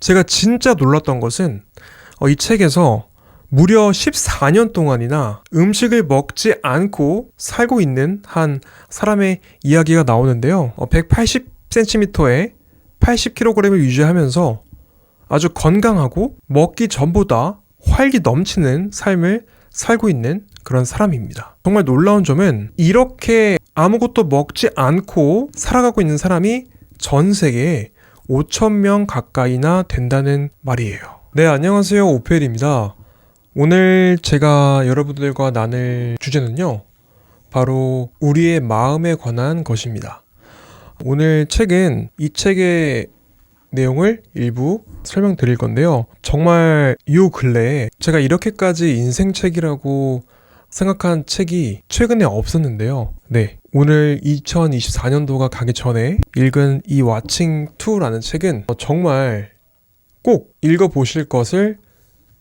제가 진짜 놀랐던 것은 이 책에서 무려 14년 동안이나 음식을 먹지 않고 살고 있는 한 사람의 이야기가 나오는데요. 180cm에 80kg을 유지하면서 아주 건강하고 먹기 전보다 활기 넘치는 삶을 살고 있는 그런 사람입니다. 정말 놀라운 점은 이렇게 아무것도 먹지 않고 살아가고 있는 사람이 전 세계에 5,000명 가까이나 된다는 말이에요. 네, 안녕하세요. 오펠입니다. 오늘 제가 여러분들과 나눌 주제는요, 바로 우리의 마음에 관한 것입니다. 오늘 책은 이 책의 내용을 일부 설명드릴 건데요. 정말 요 근래에 제가 이렇게까지 인생책이라고 생각한 책이 최근에 없었는데요. 네, 오늘 2024년도가 가기 전에 읽은 이 왓칭2라는 책은 정말 꼭 읽어보실 것을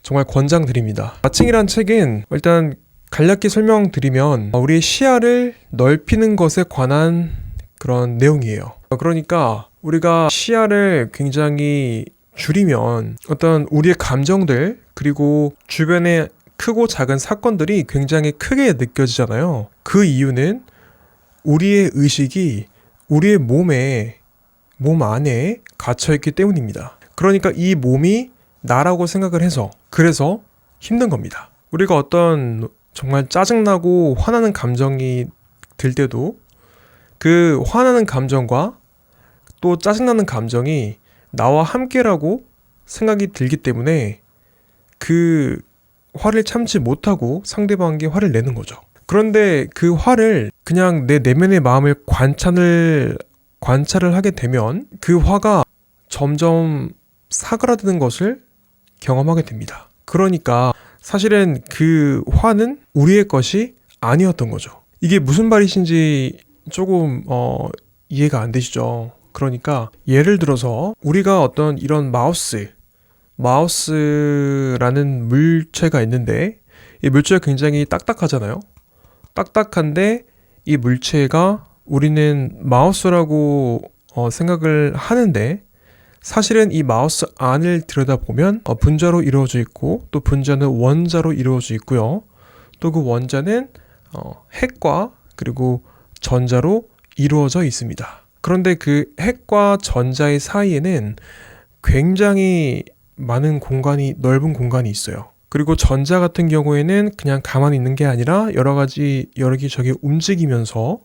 정말 권장드립니다. 왓칭이란 책은 일단 간략히 설명드리면 우리의 시야를 넓히는 것에 관한 그런 내용이에요. 그러니까 우리가 시야를 굉장히 줄이면 어떤 우리의 감정들 그리고 주변의 크고 작은 사건들이 굉장히 크게 느껴지잖아요. 그 이유는 우리의 의식이 우리의 몸 안에 갇혀있기 때문입니다. 그러니까 이 몸이 나라고 생각을 해서 그래서 힘든 겁니다. 우리가 어떤 정말 짜증나고 화나는 감정이 들 때도 그 화나는 감정과 또 짜증나는 감정이 나와 함께라고 생각이 들기 때문에 그 화를 참지 못하고 상대방에게 화를 내는 거죠. 그런데 그 화를 그냥 내 내면의 마음을 관찰을 하게 되면 그 화가 점점 사그라드는 것을 경험하게 됩니다. 그러니까 사실은 그 화는 우리의 것이 아니었던 거죠. 이게 무슨 말이신지 조금 이해가 안 되시죠? 그러니까 예를 들어서 우리가 어떤 이런 마우스라는 물체가 있는데 이 물체가 굉장히 딱딱하잖아요. 딱딱한데 이 물체가 우리는 마우스라고 생각을 하는데 사실은 이 마우스 안을 들여다보면 분자로 이루어져 있고 또 분자는 원자로 이루어져 있고요. 또 그 원자는 핵과 그리고 전자로 이루어져 있습니다. 그런데 그 핵과 전자의 사이에는 굉장히 많은 넓은 공간이 있어요. 그리고 전자 같은 경우에는 그냥 가만히 있는 게 아니라 여기저기 움직이면서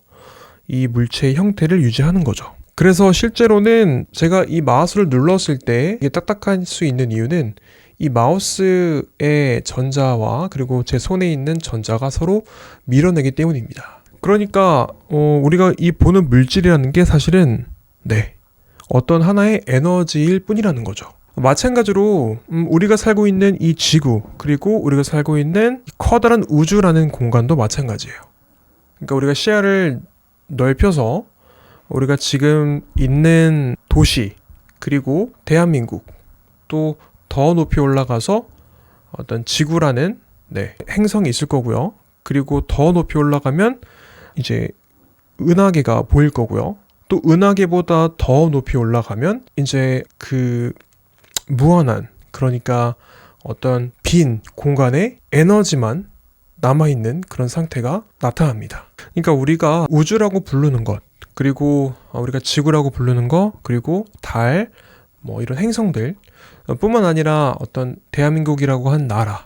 이 물체의 형태를 유지하는 거죠. 그래서 실제로는 제가 이 마우스를 눌렀을 때 이게 딱딱할 수 있는 이유는 이 마우스의 전자와 그리고 제 손에 있는 전자가 서로 밀어내기 때문입니다. 그러니까 우리가 이 보는 물질이라는 게 사실은 어떤 하나의 에너지일 뿐이라는 거죠. 마찬가지로 우리가 살고 있는 이 지구 그리고 우리가 살고 있는 커다란 우주라는 공간도 마찬가지예요. 그러니까 우리가 시야를 넓혀서 우리가 지금 있는 도시 그리고 대한민국 또 더 높이 올라가서 어떤 지구라는 행성이 있을 거고요. 그리고 더 높이 올라가면 이제 은하계가 보일 거고요. 또 은하계보다 더 높이 올라가면 이제 그 무한한 그러니까 어떤 빈 공간에 에너지만 남아있는 그런 상태가 나타납니다. 그러니까 우리가 우주라고 부르는 것 그리고 우리가 지구라고 부르는 것 그리고 달 이런 행성들 뿐만 아니라 어떤 대한민국이라고 한 나라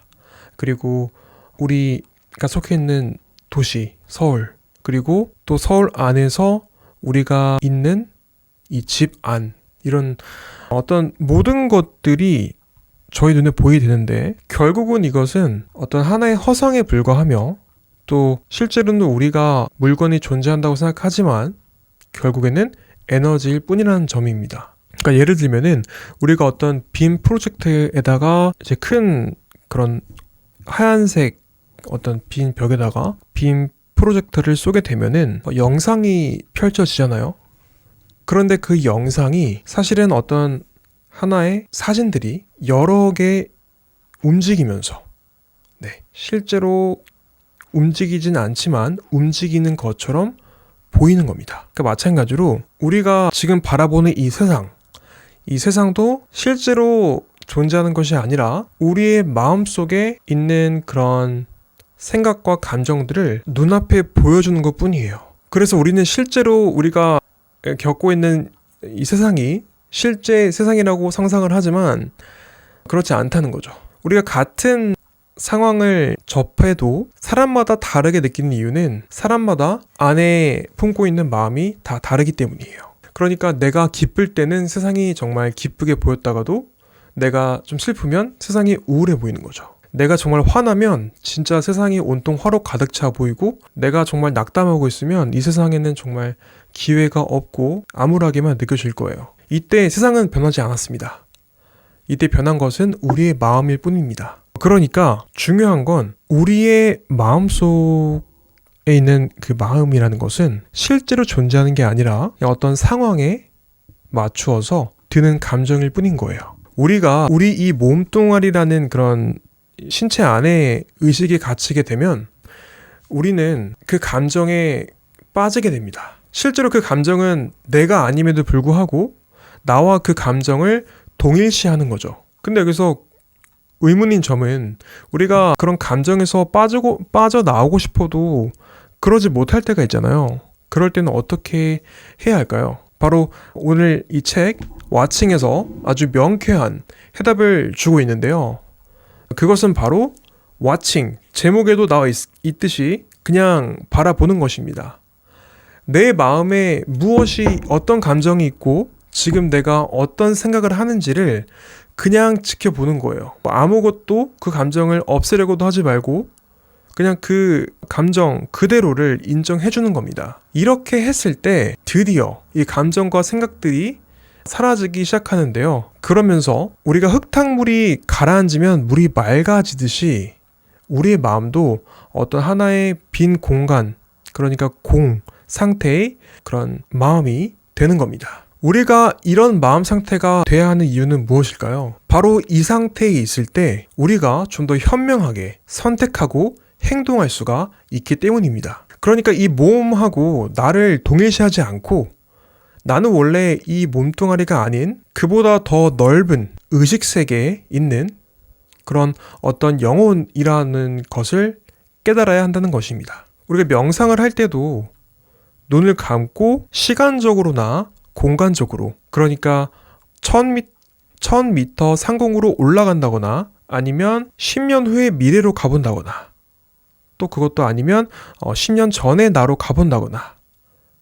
그리고 우리가 속해 있는 도시 서울 그리고 또 서울 안에서 우리가 있는 이 집 안 이런 어떤 모든 것들이 저희 눈에 보이게 되는데 결국은 이것은 어떤 하나의 허상에 불과하며 또 실제로는 우리가 물건이 존재한다고 생각하지만 결국에는 에너지일 뿐이라는 점입니다. 그러니까 예를 들면은 우리가 어떤 빔 프로젝터에다가 이제 큰 그런 하얀색 어떤 빈 벽에다가 빔 프로젝터를 쏘게 되면은 영상이 펼쳐지잖아요. 그런데 그 영상이 사실은 어떤 하나의 사진들이 여러 개 움직이면서 실제로 움직이진 않지만 움직이는 것처럼 보이는 겁니다. 그러니까 마찬가지로 우리가 지금 바라보는 이 세상, 이 세상도 실제로 존재하는 것이 아니라 우리의 마음속에 있는 그런 생각과 감정들을 눈앞에 보여주는 것 뿐이에요. 그래서 우리는 실제로 우리가 겪고 있는 이 세상이 실제 세상이라고 상상을 하지만 그렇지 않다는 거죠. 우리가 같은 상황을 접해도 사람마다 다르게 느끼는 이유는 사람마다 안에 품고 있는 마음이 다 다르기 때문이에요. 그러니까 내가 기쁠 때는 세상이 정말 기쁘게 보였다가도 내가 좀 슬프면 세상이 우울해 보이는 거죠. 내가 정말 화나면 진짜 세상이 온통 화로 가득 차 보이고 내가 정말 낙담하고 있으면 이 세상에는 정말 기회가 없고 암울하게만 느껴질 거예요. 이때 세상은 변하지 않았습니다. 이때 변한 것은 우리의 마음일 뿐입니다. 그러니까 중요한 건 우리의 마음속에 있는 그 마음이라는 것은 실제로 존재하는 게 아니라 어떤 상황에 맞추어서 드는 감정일 뿐인 거예요. 우리가 우리 이 몸뚱아리라는 그런 신체 안에 의식이 갇히게 되면 우리는 그 감정에 빠지게 됩니다. 실제로 그 감정은 내가 아님에도 불구하고 나와 그 감정을 동일시하는 거죠. 근데 여기서 의문인 점은 우리가 그런 감정에서 빠져나오고 싶어도 그러지 못할 때가 있잖아요. 그럴 때는 어떻게 해야 할까요? 바로 오늘 이 책 와칭에서 아주 명쾌한 해답을 주고 있는데요. 그것은 바로 와칭, 제목에도 나와 있듯이 그냥 바라보는 것입니다. 내 마음에 무엇이 어떤 감정이 있고 지금 내가 어떤 생각을 하는지를 그냥 지켜보는 거예요. 아무것도 그 감정을 없애려고도 하지 말고 그냥 그 감정 그대로를 인정해주는 겁니다. 이렇게 했을 때 드디어 이 감정과 생각들이 사라지기 시작하는데요. 그러면서 우리가 흙탕물이 가라앉으면 물이 맑아지듯이 우리의 마음도 어떤 하나의 빈 공간, 그러니까 공 상태의 그런 마음이 되는 겁니다. 우리가 이런 마음 상태가 돼야 하는 이유는 무엇일까요? 바로 이 상태에 있을 때 우리가 좀 더 현명하게 선택하고 행동할 수가 있기 때문입니다. 그러니까 이 몸하고 나를 동일시하지 않고 나는 원래 이 몸뚱아리가 아닌 그보다 더 넓은 의식 세계에 있는 그런 어떤 영혼이라는 것을 깨달아야 한다는 것입니다. 우리가 명상을 할 때도 눈을 감고 시간적으로나 공간적으로, 그러니까 1000m 상공으로 올라간다거나 아니면 10년 후의 미래로 가본다거나 또 그것도 아니면 10년 전의 나로 가본다거나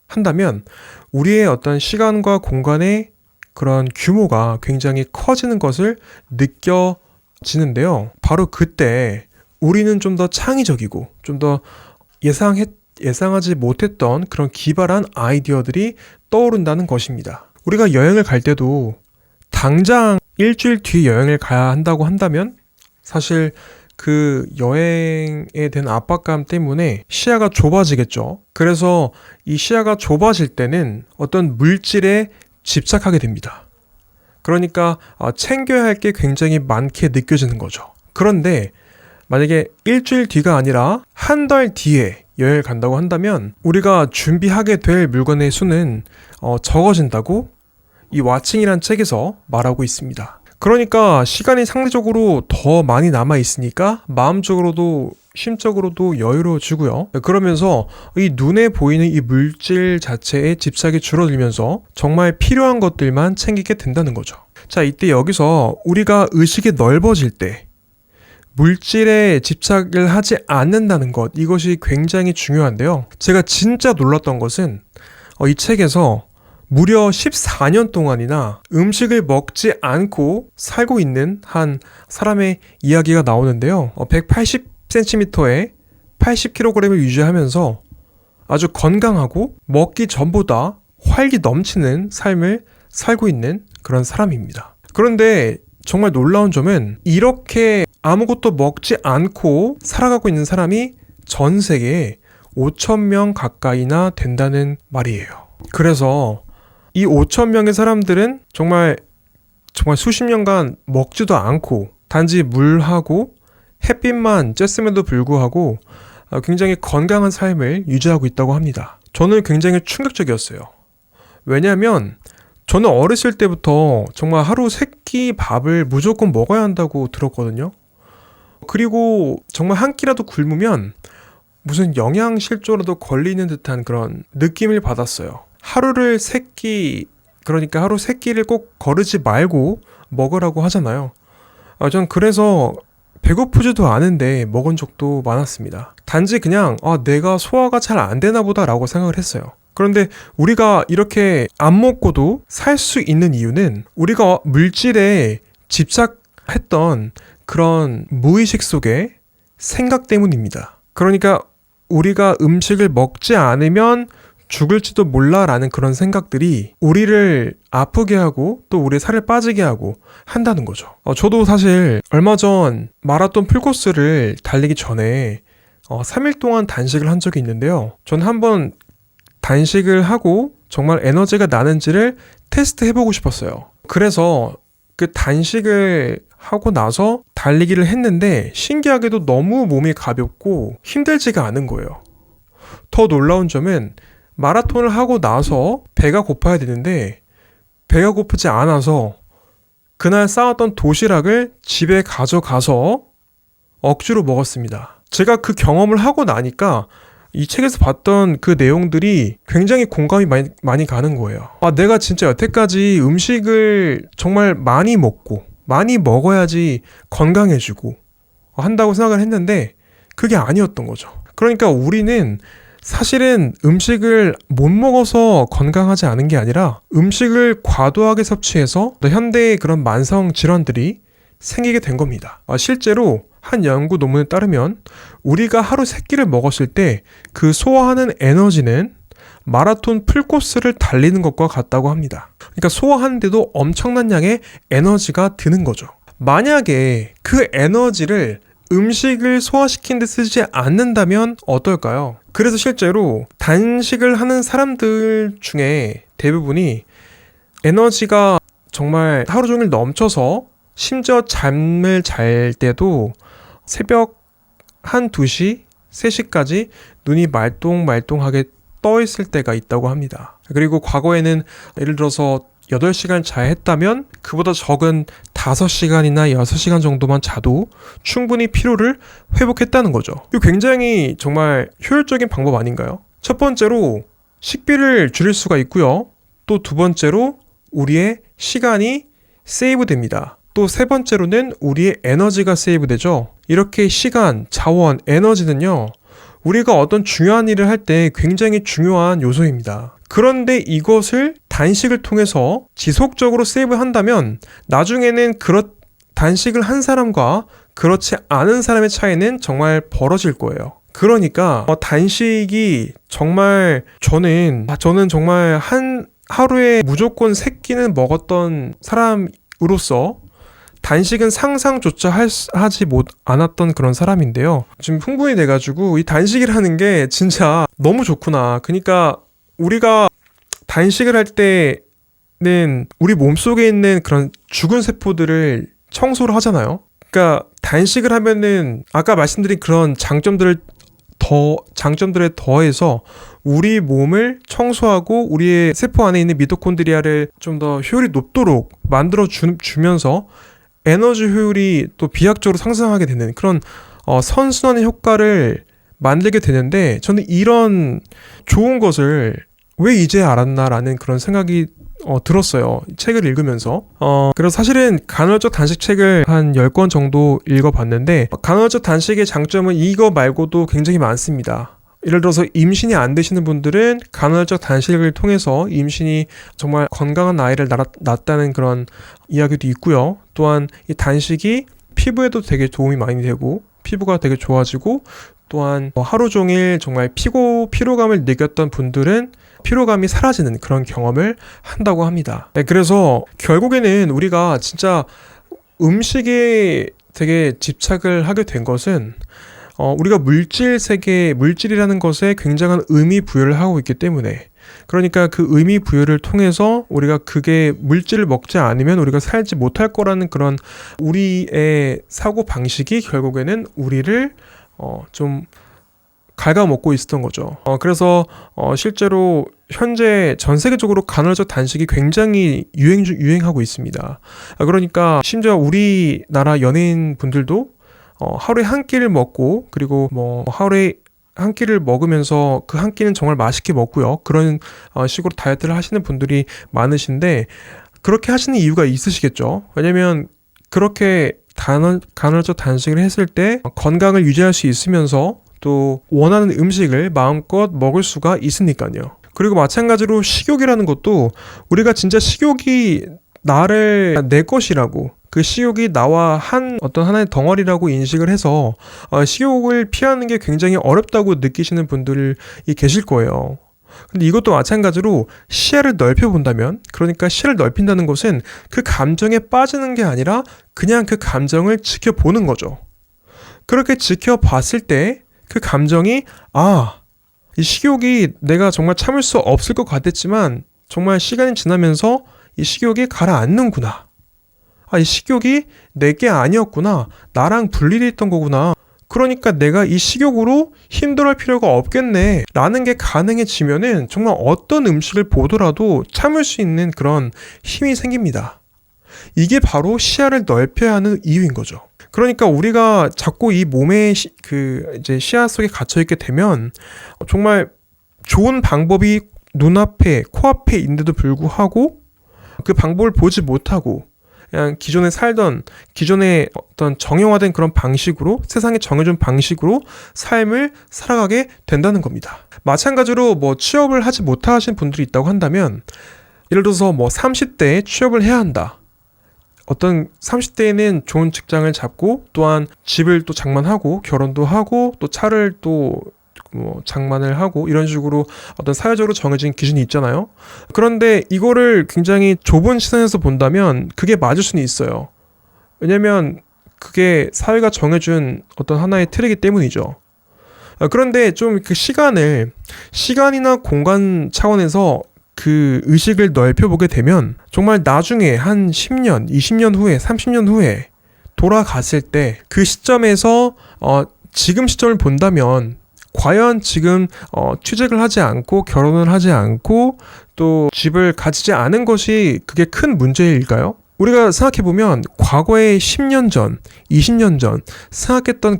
한다면 우리의 어떤 시간과 공간의 그런 규모가 굉장히 커지는 것을 느껴지는데요. 바로 그때 우리는 좀 더 창의적이고 좀 더 예상하지 못했던 그런 기발한 아이디어들이 떠오른다는 것입니다. 우리가 여행을 갈 때도 당장 일주일 뒤 여행을 가야 한다고 한다면 사실 그 여행에 대한 압박감 때문에 시야가 좁아지겠죠. 그래서 이 시야가 좁아질 때는 어떤 물질에 집착하게 됩니다. 그러니까 챙겨야 할 게 굉장히 많게 느껴지는 거죠. 그런데 만약에 일주일 뒤가 아니라 한 달 뒤에 여행을 간다고 한다면 우리가 준비하게 될 물건의 수는 적어진다고 이 와칭이란 책에서 말하고 있습니다. 그러니까 시간이 상대적으로 더 많이 남아 있으니까 마음적으로도 심적으로도 여유로워지고요. 그러면서 이 눈에 보이는 이 물질 자체에 집착이 줄어들면서 정말 필요한 것들만 챙기게 된다는 거죠. 자, 이때 여기서 우리가 의식이 넓어질 때 물질에 집착을 하지 않는다는 것, 이것이 굉장히 중요한데요. 제가 진짜 놀랐던 것은 이 책에서 무려 14년 동안이나 음식을 먹지 않고 살고 있는 한 사람의 이야기가 나오는데요. 180cm에 80kg을 유지하면서 아주 건강하고 먹기 전보다 활기 넘치는 삶을 살고 있는 그런 사람입니다. 그런데 정말 놀라운 점은 이렇게 아무것도 먹지 않고 살아가고 있는 사람이 전 세계에 5,000명 가까이나 된다는 말이에요. 그래서 이 5,000명의 사람들은 정말 수십 년간 먹지도 않고 단지 물하고 햇빛만 쬐음에도 불구하고 굉장히 건강한 삶을 유지하고 있다고 합니다. 저는 굉장히 충격적이었어요. 왜냐하면 저는 어렸을 때부터 정말 하루 3끼 밥을 무조건 먹어야 한다고 들었거든요. 그리고 정말 한 끼라도 굶으면 무슨 영양실조라도 걸리는 듯한 그런 느낌을 받았어요. 하루를 3끼, 그러니까 하루 3끼를 꼭 거르지 말고 먹으라고 하잖아요. 전 그래서 배고프지도 않은데 먹은 적도 많았습니다. 단지 그냥 내가 소화가 잘 안 되나 보다라고 생각을 했어요. 그런데 우리가 이렇게 안 먹고도 살 수 있는 이유는 우리가 물질에 집착했던 그런 무의식 속의 생각 때문입니다. 그러니까 우리가 음식을 먹지 않으면 죽을지도 몰라라는 그런 생각들이 우리를 아프게 하고 또 우리의 살을 빠지게 하고 한다는 거죠. 저도 사실 얼마 전 마라톤 풀코스를 달리기 전에 3일 동안 단식을 한 적이 있는데요. 저는 한번 단식을 하고 정말 에너지가 나는지를 테스트 해보고 싶었어요. 그래서 그 단식을 하고 나서 달리기를 했는데 신기하게도 너무 몸이 가볍고 힘들지가 않은 거예요. 더 놀라운 점은 마라톤을 하고 나서 배가 고파야 되는데 배가 고프지 않아서 그날 싸왔던 도시락을 집에 가져가서 억지로 먹었습니다. 제가 그 경험을 하고 나니까 이 책에서 봤던 그 내용들이 굉장히 공감이 많이 가는 거예요. 내가 진짜 여태까지 음식을 정말 많이 먹고 많이 먹어야지 건강해지고 한다고 생각을 했는데 그게 아니었던 거죠. 그러니까 우리는 사실은 음식을 못 먹어서 건강하지 않은 게 아니라 음식을 과도하게 섭취해서 현대의 그런 만성 질환들이 생기게 된 겁니다. 실제로 한 연구 논문에 따르면 우리가 하루 3끼를 먹었을 때 그 소화하는 에너지는 마라톤 풀코스를 달리는 것과 같다고 합니다. 그러니까 소화하는데도 엄청난 양의 에너지가 드는 거죠. 만약에 그 에너지를 음식을 소화시키는 데 쓰지 않는다면 어떨까요? 그래서 실제로 단식을 하는 사람들 중에 대부분이 에너지가 정말 하루 종일 넘쳐서 심지어 잠을 잘 때도 새벽 1, 2시, 3시까지 눈이 말똥말똥하게 떠 있을 때가 있다고 합니다. 그리고 과거에는 예를 들어서 8시간 자야 했다면 그보다 적은 5시간이나 6시간 정도만 자도 충분히 피로를 회복했다는 거죠. 이거 굉장히 정말 효율적인 방법 아닌가요? 첫 번째로 식비를 줄일 수가 있고요. 또 두 번째로 우리의 시간이 세이브 됩니다. 또 세 번째로는 우리의 에너지가 세이브 되죠. 이렇게 시간, 자원, 에너지는요, 우리가 어떤 중요한 일을 할 때 굉장히 중요한 요소입니다. 그런데 이것을 단식을 통해서 지속적으로 세이브한다면 나중에는 단식을 한 사람과 그렇지 않은 사람의 차이는 정말 벌어질 거예요. 그러니까 단식이 정말 저는 정말 하루에 무조건 3끼는 먹었던 사람으로서 단식은 상상조차 하지 않았던 그런 사람인데요. 지금 흥분이 돼가지고 이 단식이라는 게 진짜 너무 좋구나. 그러니까 우리가 단식을 할 때는 우리 몸속에 있는 그런 죽은 세포들을 청소를 하잖아요. 그러니까 단식을 하면은 아까 말씀드린 그런 장점들에 더해서 우리 몸을 청소하고 우리의 세포 안에 있는 미토콘드리아를 좀 더 효율이 높도록 만들어 주면서 에너지 효율이 또 비약적으로 상승하게 되는 그런 선순환의 효과를 만들게 되는데, 저는 이런 좋은 것을 왜 이제 알았나라는 그런 생각이 들었어요. 책을 읽으면서. 그래서 사실은 간헐적 단식 책을 한 10권 정도 읽어봤는데, 간헐적 단식의 장점은 이거 말고도 굉장히 많습니다. 예를 들어서 임신이 안 되시는 분들은 간헐적 단식을 통해서 임신이 정말 건강한 아이를 낳았다는 그런 이야기도 있고요. 또한 이 단식이 피부에도 되게 도움이 많이 되고 피부가 되게 좋아지고, 또한 하루 종일 정말 피로감을 느꼈던 분들은 피로감이 사라지는 그런 경험을 한다고 합니다. 네, 그래서 결국에는 우리가 진짜 음식에 되게 집착을 하게 된 것은 우리가 물질이라는 것에 굉장한 의미 부여를 하고 있기 때문에, 그러니까 그 의미 부여를 통해서 우리가 그게 물질을 먹지 않으면 우리가 살지 못할 거라는 그런 우리의 사고 방식이 결국에는 우리를 좀 갉아먹고 있었던 거죠. 그래서 실제로 현재 전 세계적으로 간헐적 단식이 굉장히 유행하고 있습니다. 그러니까 심지어 우리나라 연예인 분들도 하루에 한 끼를 먹고, 그리고 뭐 하루에 한 끼를 먹으면서 그 한 끼는 정말 맛있게 먹고요. 그런 식으로 다이어트를 하시는 분들이 많으신데, 그렇게 하시는 이유가 있으시겠죠. 왜냐면 그렇게 간헐적 단식을 했을 때 건강을 유지할 수 있으면서 또 원하는 음식을 마음껏 먹을 수가 있으니까요. 그리고 마찬가지로 식욕이라는 것도 우리가 진짜 식욕이 내 것이라고, 그 식욕이 나와 어떤 하나의 덩어리라고 인식을 해서 식욕을 피하는 게 굉장히 어렵다고 느끼시는 분들이 계실 거예요. 근데 이것도 마찬가지로 시야를 넓혀본다면, 그러니까 시야를 넓힌다는 것은 그 감정에 빠지는 게 아니라 그냥 그 감정을 지켜보는 거죠. 그렇게 지켜봤을 때 그 감정이 이 식욕이 내가 정말 참을 수 없을 것 같았지만 정말 시간이 지나면서 이 식욕이 가라앉는구나. 이 식욕이 내게 아니었구나. 나랑 분리돼 있던 거구나. 그러니까 내가 이 식욕으로 힘들어할 필요가 없겠네 라는 게 가능해지면은 정말 어떤 음식을 보더라도 참을 수 있는 그런 힘이 생깁니다. 이게 바로 시야를 넓혀야 하는 이유인 거죠. 그러니까 우리가 자꾸 이 몸의 이제 시야 속에 갇혀 있게 되면 정말 좋은 방법이 눈앞에, 코앞에 있는데도 불구하고 그 방법을 보지 못하고 그냥 기존의 어떤 정형화된 그런 방식으로, 세상에 정해준 방식으로 삶을 살아가게 된다는 겁니다. 마찬가지로 뭐 취업을 하지 못하신 분들이 있다고 한다면, 예를 들어서 뭐 30대에 취업을 해야 한다. 어떤 30대에는 좋은 직장을 잡고 또한 집을 또 장만하고 결혼도 하고 또 차를 또 장만을 하고 이런 식으로 어떤 사회적으로 정해진 기준이 있잖아요. 그런데 이거를 굉장히 좁은 시선에서 본다면 그게 맞을 수는 있어요. 왜냐면 그게 사회가 정해준 어떤 하나의 틀이기 때문이죠. 그런데 좀 그 시간이나 공간 차원에서 그 의식을 넓혀보게 되면 정말 나중에 한 10년, 20년 후에, 30년 후에 돌아갔을 때 그 시점에서 지금 시점을 본다면 과연 지금 취직을 하지 않고 결혼을 하지 않고 또 집을 가지지 않은 것이 그게 큰 문제일까요? 우리가 생각해보면 과거에 10년 전, 20년 전 생각했던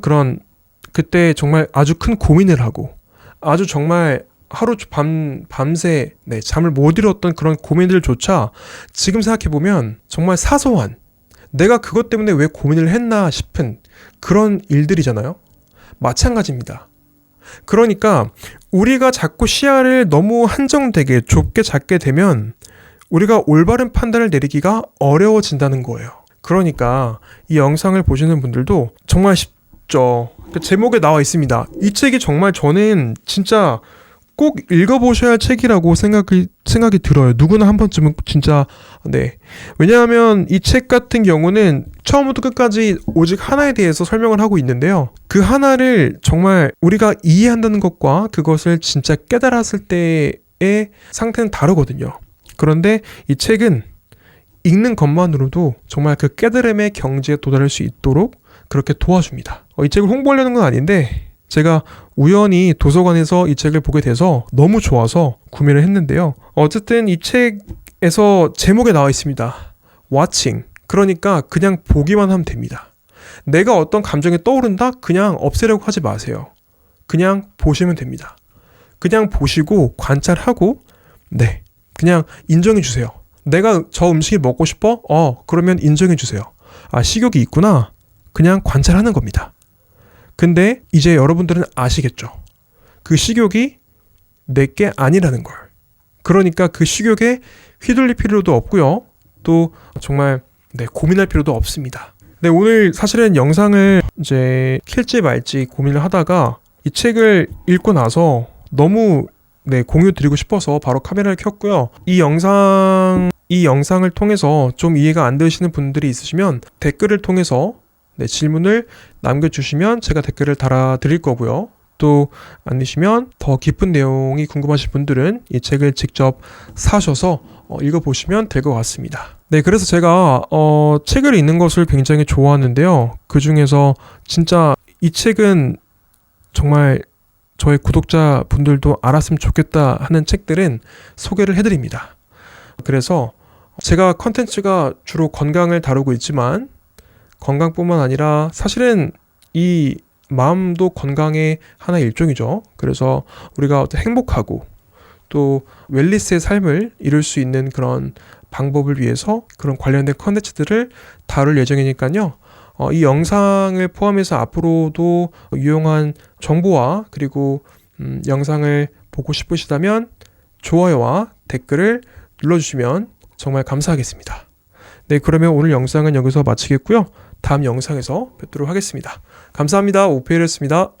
그때 정말 아주 큰 고민을 하고 아주 정말 하루 밤새 잠을 못 이뤘던 그런 고민들조차 지금 생각해보면 정말 사소한, 내가 그것 때문에 왜 고민을 했나 싶은 그런 일들이잖아요. 마찬가지입니다. 그러니까 우리가 자꾸 시야를 너무 한정되게 좁게 잡게 되면 우리가 올바른 판단을 내리기가 어려워진다는 거예요. 그러니까 이 영상을 보시는 분들도 정말 쉽죠. 그 제목에 나와 있습니다. 이 책이 정말 저는 진짜 꼭 읽어보셔야 할 책이라고 생각이 들어요. 누구나 한 번쯤은 진짜. 왜냐하면 이 책 같은 경우는 처음부터 끝까지 오직 하나에 대해서 설명을 하고 있는데요. 그 하나를 정말 우리가 이해한다는 것과 그것을 진짜 깨달았을 때의 상태는 다르거든요. 그런데 이 책은 읽는 것만으로도 정말 그 깨달음의 경지에 도달할 수 있도록 그렇게 도와줍니다. 이 책을 홍보하려는 건 아닌데 제가 우연히 도서관에서 이 책을 보게 돼서 너무 좋아서 구매를 했는데요. 어쨌든 이 책에서 제목에 나와 있습니다. Watching. 그러니까 그냥 보기만 하면 됩니다. 내가 어떤 감정이 떠오른다? 그냥 없애려고 하지 마세요. 그냥 보시면 됩니다. 그냥 보시고 관찰하고 그냥 인정해 주세요. 내가 저 음식이 먹고 싶어? 그러면 인정해 주세요. 식욕이 있구나. 그냥 관찰하는 겁니다. 근데 이제 여러분들은 아시겠죠? 그 식욕이 내게 아니라는 걸. 그러니까 그 식욕에 휘둘릴 필요도 없고요. 또 정말 고민할 필요도 없습니다. 오늘 사실은 영상을 이제 킬지 말지 고민을 하다가 이 책을 읽고 나서 너무 공유 드리고 싶어서 바로 카메라를 켰고요. 이 영상을 통해서 좀 이해가 안 되시는 분들이 있으시면 댓글을 통해서 질문을 남겨주시면 제가 댓글을 달아드릴 거고요. 또 아니시면 더 깊은 내용이 궁금하신 분들은 이 책을 직접 사셔서 읽어보시면 될 것 같습니다. 그래서 제가 책을 읽는 것을 굉장히 좋아하는데요. 그 중에서 진짜 이 책은 정말 저의 구독자분들도 알았으면 좋겠다 하는 책들은 소개를 해드립니다. 그래서 제가 컨텐츠가 주로 건강을 다루고 있지만 건강뿐만 아니라 사실은 이 마음도 건강의 하나의 일종이죠. 그래서 우리가 어떤 행복하고 또 웰리스의 삶을 이룰 수 있는 그런 방법을 위해서 그런 관련된 컨텐츠들을 다룰 예정이니까요. 이 영상을 포함해서 앞으로도 유용한 정보와 그리고 영상을 보고 싶으시다면 좋아요와 댓글을 눌러주시면 정말 감사하겠습니다. 네, 그러면 오늘 영상은 여기서 마치겠고요. 다음 영상에서 뵙도록 하겠습니다. 감사합니다. 오페이였습니다.